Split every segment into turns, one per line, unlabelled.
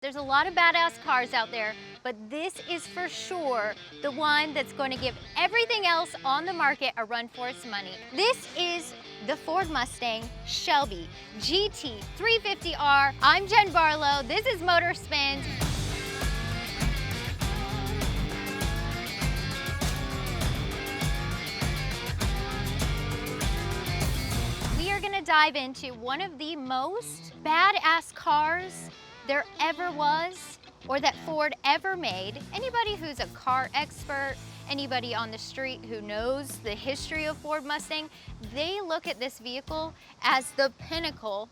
There's a lot of badass cars out there, but this is for sure the one that's going to give everything else on the market a run for its money. This is the Ford Mustang Shelby GT350R. I'm Jen Barlow. This is Motor Spins. We are going to dive into one of the most badass cars there ever was, or that Ford ever made. Anybody who's a car expert, anybody on the street who knows the history of Ford Mustang, they look at this vehicle as the pinnacle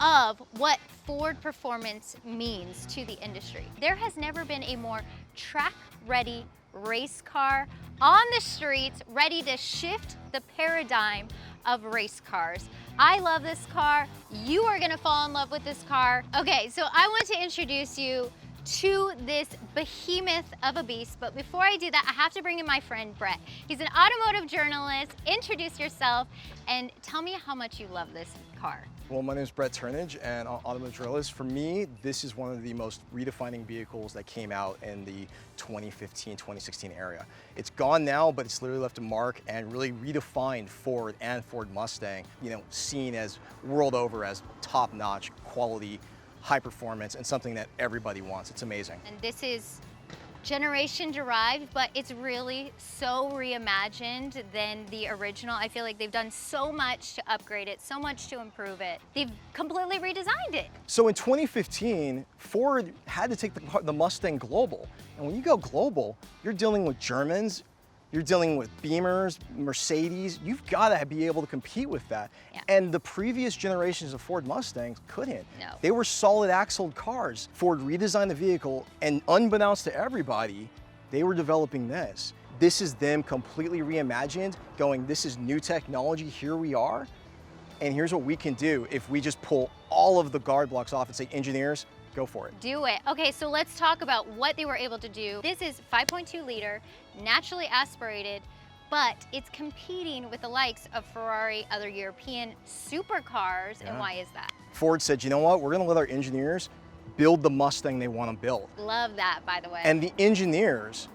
of what Ford performance means to the industry. There has never been a more track-ready race car on the streets, ready to shift the paradigm of race cars. I love this car. You are gonna fall in love with this car. Okay, so I want to introduce you to this behemoth of a beast, but before I do that, I have to bring in my friend Brett. He's an automotive journalist. Introduce yourself and tell me how much you love this car.
Well, my name is Brett Turnage, and I'm an automotive journalist. For me, this is one of the most redefining vehicles that came out in the 2015, 2016 area. It's gone now, but it's literally left a mark and really redefined Ford and Ford Mustang, seen as world over as top-notch quality, high performance, and something that everybody wants. It's amazing.
And this is generation derived, but it's really so reimagined than the original. I feel like they've done so much to upgrade it, so much to improve it. They've completely redesigned it.
So in 2015, Ford had to take the Mustang global. And when you go global, you're dealing with Germans, you're dealing with Beamers, Mercedes. You've got to be able to compete with that.
Yeah.
And the previous generations of Ford Mustangs couldn't.
No.
They were solid axled cars. Ford redesigned the vehicle, and unbeknownst to everybody, they were developing this. This is them completely reimagined, going, this is new technology, here we are, and here's what we can do if we just pull all of the guard blocks off and say, engineers, go for it.
Do it. Okay, so let's talk about what they were able to do. This is 5.2 liter, naturally aspirated, but it's competing with the likes of Ferrari, other European supercars, and why is that?
Ford said, you know what, we're gonna let our engineers build the Mustang they wanna build.
Love that, by the way.
And the engineers,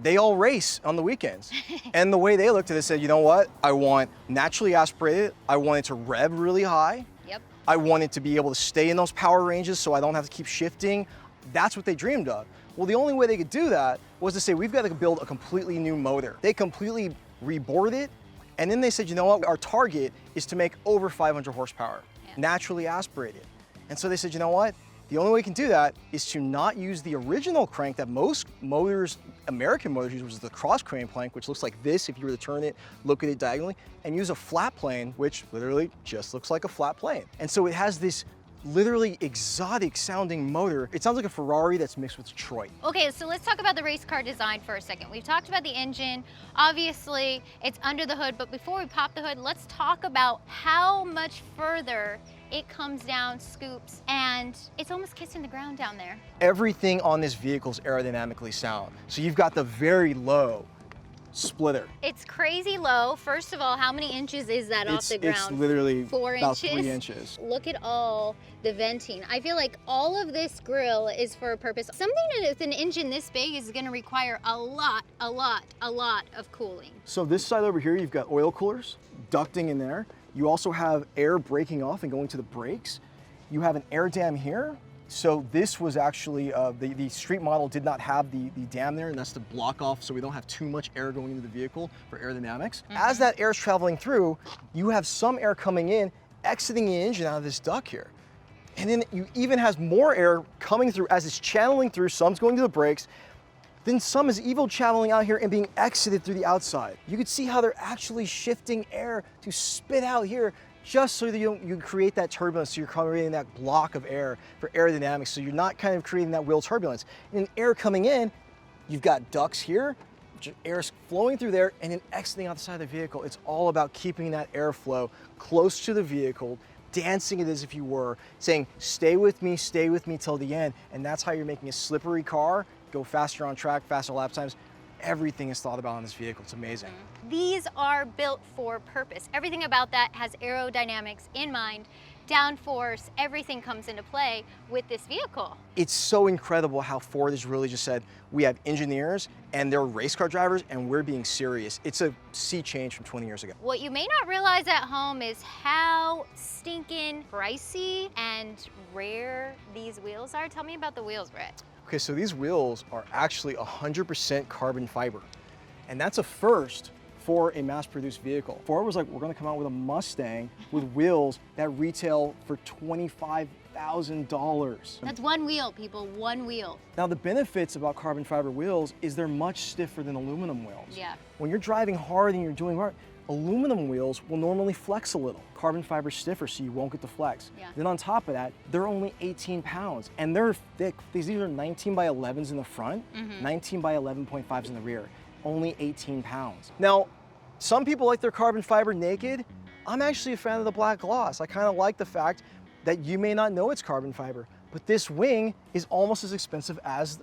they all race on the weekends. And the way they looked at it said, you know what, I want naturally aspirated, I want it to rev really high,
Yep.
I want it to be able to stay in those power ranges so I don't have to keep shifting. That's what they dreamed of. Well, the only way they could do that was to say, we've got to build a completely new motor. They completely reboarded it, and then they said, you know what, our target is to make over 500 horsepower, naturally aspirated. And so they said, you know what, the only way we can do that is to not use the original crank that most motors, American motors use, which is the cross crane crank, which looks like this if you were to turn it, look at it diagonally, and use a flat plane, which literally just looks like a flat plane. And so it has this literally exotic sounding motor. It sounds like a Ferrari that's mixed with Detroit.
Okay, so let's talk about the race car design for a second. We've talked about the engine. Obviously, it's under the hood, but before we pop the hood, let's talk about how much further it comes down, scoops, and it's almost kissing the ground down there.
Everything on this vehicle is aerodynamically sound. So you've got the very low splitter.
It's crazy low. First of all, how many inches is that off the ground?
It's literally
4
about
inches?
3 inches.
Look at all the venting. I feel like all of this grille is for a purpose. Something with an engine this big is gonna require a lot of cooling.
So this side over here, you've got oil coolers, ducting in there. You also have air breaking off and going to the brakes. You have an air dam here. So this was actually, the street model did not have the dam there, and that's to block off so we don't have too much air going into the vehicle for aerodynamics. As that air is traveling through, you have some air coming in, exiting the engine out of this duct here. And then you even has more air coming through as it's channeling through, some's going to the brakes, then some is even channeling out here and being exited through the outside. You can see how they're actually shifting air to spit out here just so that you create that turbulence, so you're creating that block of air for aerodynamics, so you're not kind of creating that wheel turbulence. And air coming in, you've got ducts here, air's flowing through there and then exiting out the side of the vehicle. It's all about keeping that airflow close to the vehicle, dancing it as if you were, saying, stay with me till the end. And that's how you're making a slippery car go faster on track, faster lap times. Everything is thought about in this vehicle. It's amazing.
These are built for purpose. Everything about that has aerodynamics in mind. downforce, everything comes into play with this vehicle.
It's so incredible how Ford has really just said, we have engineers and they're race car drivers and we're being serious. It's a sea change from 20 years ago.
What you may not realize at home is how stinking pricey and rare these wheels are. Tell me about the wheels, Brett.
Okay, so these wheels are actually 100% carbon fiber. And that's a first for a mass-produced vehicle. Ford was like, we're gonna come out with a Mustang with wheels that retail for $25,000.
That's one wheel, people, one wheel.
Now the benefits about carbon fiber wheels is they're much stiffer than aluminum wheels.
Yeah.
When you're driving hard and you're doing work, aluminum wheels will normally flex a little. Carbon fiber's stiffer, so you won't get the flex.
Yeah.
Then on top of that, they're only 18 pounds and they're thick. These are 19 by 11s in the front, 19 by 11.5s in the rear. Only 18 pounds. Now, some people like their carbon fiber naked. I'm actually a fan of the black gloss. I kind of like the fact that you may not know it's carbon fiber, but this wing is almost as expensive as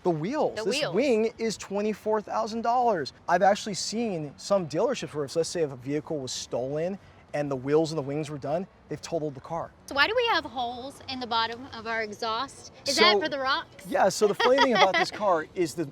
the wheels. This wing is $24,000. I've actually seen some dealerships where, let's say if a vehicle was stolen and the wheels and the wings were done, they've totaled the car.
So why do we have holes in the bottom of our exhaust? Is that for the rocks?
Yeah, so the funny thing about this car is the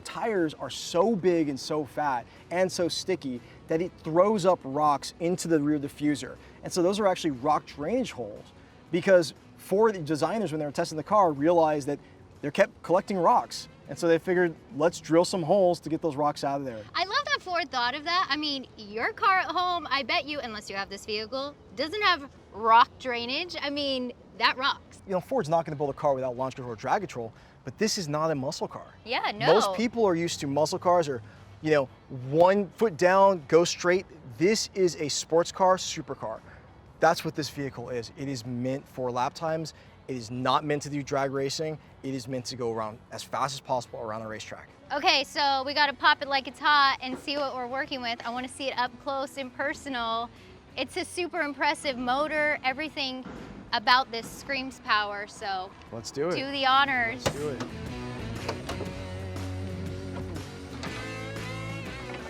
tires are so big and so fat and so sticky that it throws up rocks into the rear diffuser. And so those are actually rock drainage holes because Ford designers, when they were testing the car, realized that they kept collecting rocks. And so they figured, let's drill some holes to get those rocks out of there.
I love that Ford thought of that. I mean, your car at home, I bet you, unless you have this vehicle, doesn't have rock drainage. I mean, that rocks.
You know, Ford's not gonna build a car without launch control or drag control, but this is not a muscle car.
Yeah, no.
Most people are used to muscle cars or, you know, 1 foot down, go straight. This is a sports car, supercar. That's what this vehicle is. It is meant for lap times. It is not meant to do drag racing. It is meant to go around as fast as possible around a racetrack.
Okay, so we gotta pop it like it's hot and see what we're working with. I wanna see it up close and personal. It's a super impressive motor. Everything about this screams power, so
let's do it.
Do the honors.
Let's do it.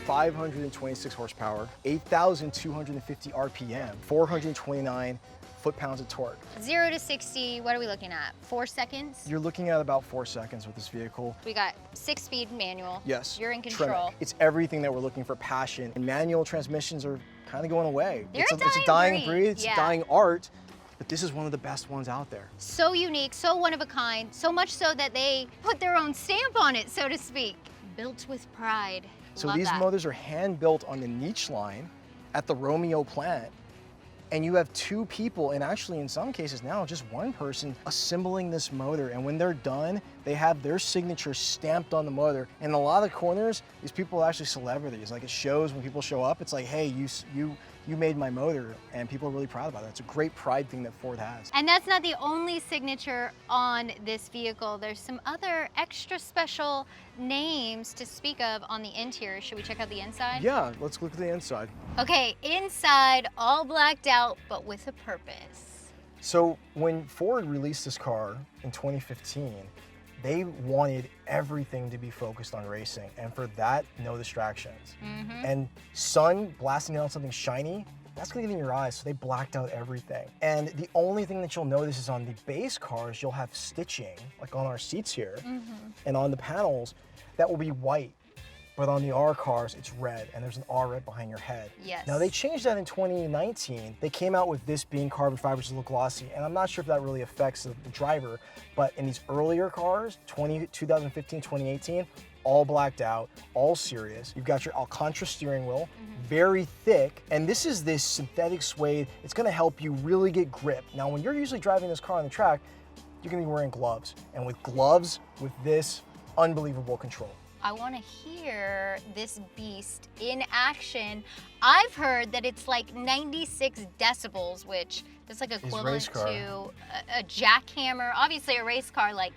526 horsepower, 8,250 RPM, 429 foot-pounds of torque.
0 to 60, what are we looking at? 4 seconds?
You're looking at about 4 seconds with this vehicle.
We got 6-speed manual.
Yes.
You're in control.
Tremec. It's everything that we're looking for, passion. And manual transmissions are kind of going away.
They're
It's a dying breed, it's a dying art, but this is one of the best ones out there.
So unique, so one of a kind, so much so that they put their own stamp on it, so to speak. Built with pride.
So
Love
these
that.
motors are hand built on the niche line at the Romeo plant. And you have 2 people, and actually in some cases now, just 1 person assembling this motor. And when they're done, they have their signature stamped on the motor. And a lot of the corners, these people are actually celebrities. Like it shows when people show up, it's like, hey, you made my motor, and people are really proud about it. It's a great pride thing that Ford has.
And that's not the only signature on this vehicle. There's some other extra special names to speak of on the interior. Should we check out the inside?
Yeah, let's look at the inside.
Okay, inside, all blacked out, but with a purpose.
So when Ford released this car in 2015, they wanted everything to be focused on racing, and for that, no distractions. And sun blasting down something shiny, that's gonna get in your eyes, so they blacked out everything. And the only thing that you'll notice is on the base cars, you'll have stitching, like on our seats here, and on the panels, that will be white. But on the R cars, it's red, and there's an R right behind your head.
Yes.
Now they changed that in 2019. They came out with this being carbon fiber, which is a little glossy, and I'm not sure if that really affects the driver, but in these earlier cars, 2015, 2018, all blacked out, all serious. You've got your Alcantara steering wheel, very thick, and this is this synthetic suede. It's gonna help you really get grip. Now, when you're usually driving this car on the track, you're gonna be wearing gloves, and with gloves, with this, unbelievable control.
I want to hear this beast in action. I've heard that it's like 96 decibels, which is like equivalent to a jackhammer. Obviously a race car, like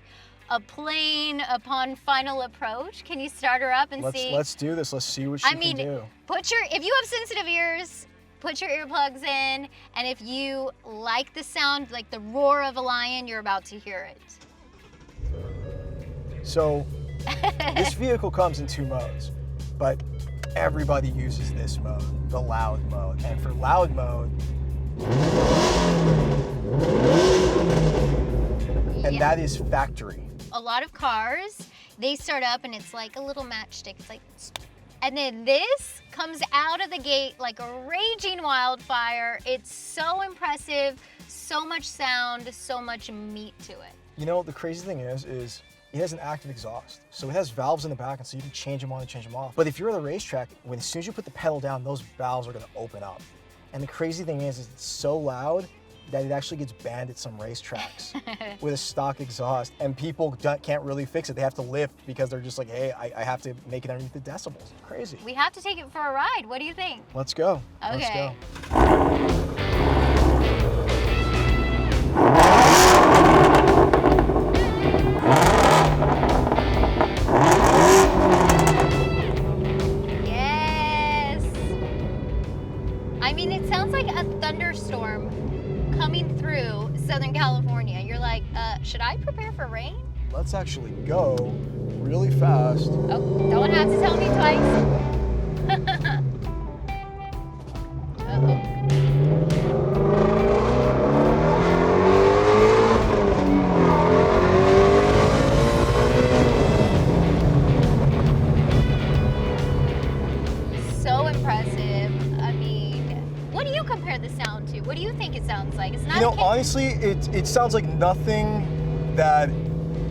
a plane upon final approach. Can you start her up and see?
Let's do this. Let's see what she can do.
If you have sensitive ears, put your earplugs in, and if you like the sound, like the roar of a lion, you're about to hear it.
So, this vehicle comes in 2 modes, but everybody uses this mode, the loud mode. And for loud mode, And
Yeah.
that is factory.
A lot of cars, they start up and it's like a little matchstick. It's like, and then this comes out of the gate like a raging wildfire. It's so impressive, so much sound, so much meat to it.
You know, the crazy thing is it has an active exhaust. So it has valves in the back, and so you can change them on and change them off. But if you're at the racetrack, as soon as you put the pedal down, those valves are gonna open up. And the crazy thing is it's so loud that it actually gets banned at some racetracks with a stock exhaust, and people can't really fix it. They have to lift because they're just like, hey, I have to make it underneath the decibels. It's crazy.
We have to take it for a ride. What do you think?
Let's go.
Okay.
Let's go.
Yes. I mean, it sounds like a thunderstorm coming through Southern California. You're like, should I prepare for rain?
Let's actually go really fast.
Oh, don't have to tell me twice. Uh-oh. So impressive. I mean, what do you compare the sound to? What do you think it sounds like? It's not.
You know, honestly, it sounds like nothing that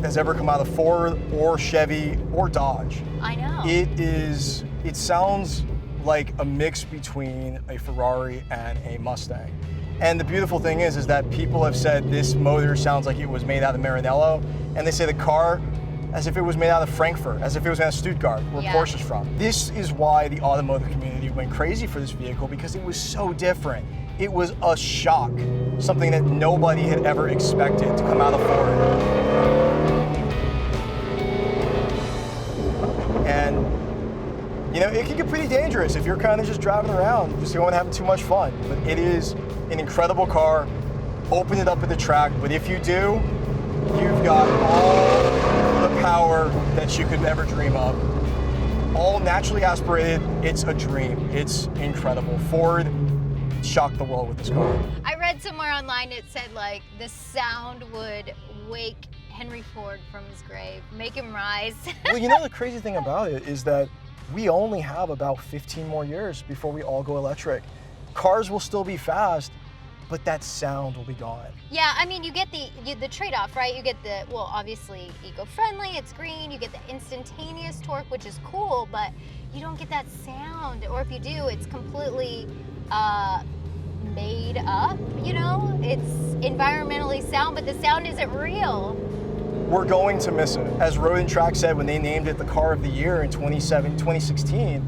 has ever come out of Ford or Chevy or Dodge.
I know.
It sounds like a mix between a Ferrari and a Mustang. And the beautiful thing is that people have said this motor sounds like it was made out of Maranello, and they say the car as if it was made out of Frankfurt, as if it was made out of Stuttgart, where
Yeah.
Porsche's from. This is why the automotive community went crazy for this vehicle, because it was so different. It was a shock, something that nobody had ever expected to come out of Ford. And you know, it can get pretty dangerous if you're kind of just driving around, just going having too much fun. But it is an incredible car. Open it up at the track, but if you do, you've got all the power that you could ever dream of. All naturally aspirated, it's a dream. It's incredible. Ford shocked the world with this car.
I read somewhere online it said like the sound would wake Henry Ford from his grave, make him rise.
Well, you know the crazy thing about it is that we only have about 15 more years before we all go electric. Cars will still be fast, but that sound will be gone.
Yeah, I mean, you get the trade-off, right? You get the, well, obviously eco-friendly, it's green, you get the instantaneous torque, which is cool, but you don't get that sound. Or if you do, it's completely made up, you know? It's environmentally sound, but the sound isn't real.
We're going to miss it. As Road and Track said when they named it the Car of the Year in 2016,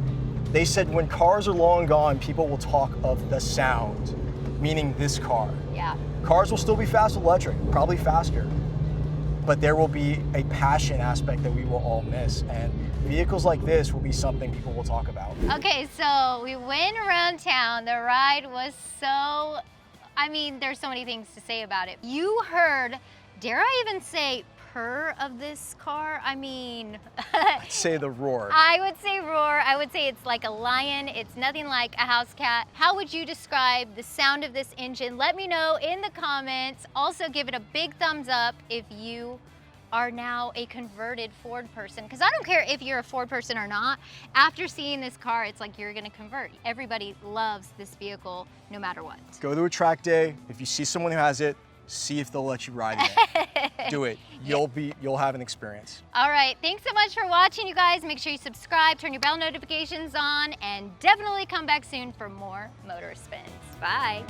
they said when cars are long gone, people will talk of the sound, meaning this car.
Yeah.
Cars will still be fast with electric, probably faster, but there will be a passion aspect that we will all miss, and vehicles like this will be something people will talk about.
Okay, so we went around town. The ride was so, I mean, there's so many things to say about it. You heard, dare I even say, purr of this car? I mean,
I'd say the roar.
I would say roar. I would say it's like a lion. It's nothing like a house cat. How would you describe the sound of this engine? Let me know in the comments. Also give it a big thumbs up if you are now a converted Ford person, because I don't care if you're a Ford person or not. After seeing this car, it's like you're gonna convert. Everybody loves this vehicle no matter what.
Go to a track day. If you see someone who has it, see if they'll let you ride it. Do it. You'll have an experience.
All right, thanks so much for watching, you guys. Make sure you subscribe, turn your bell notifications on, and definitely come back soon for more Motor Spins. Bye.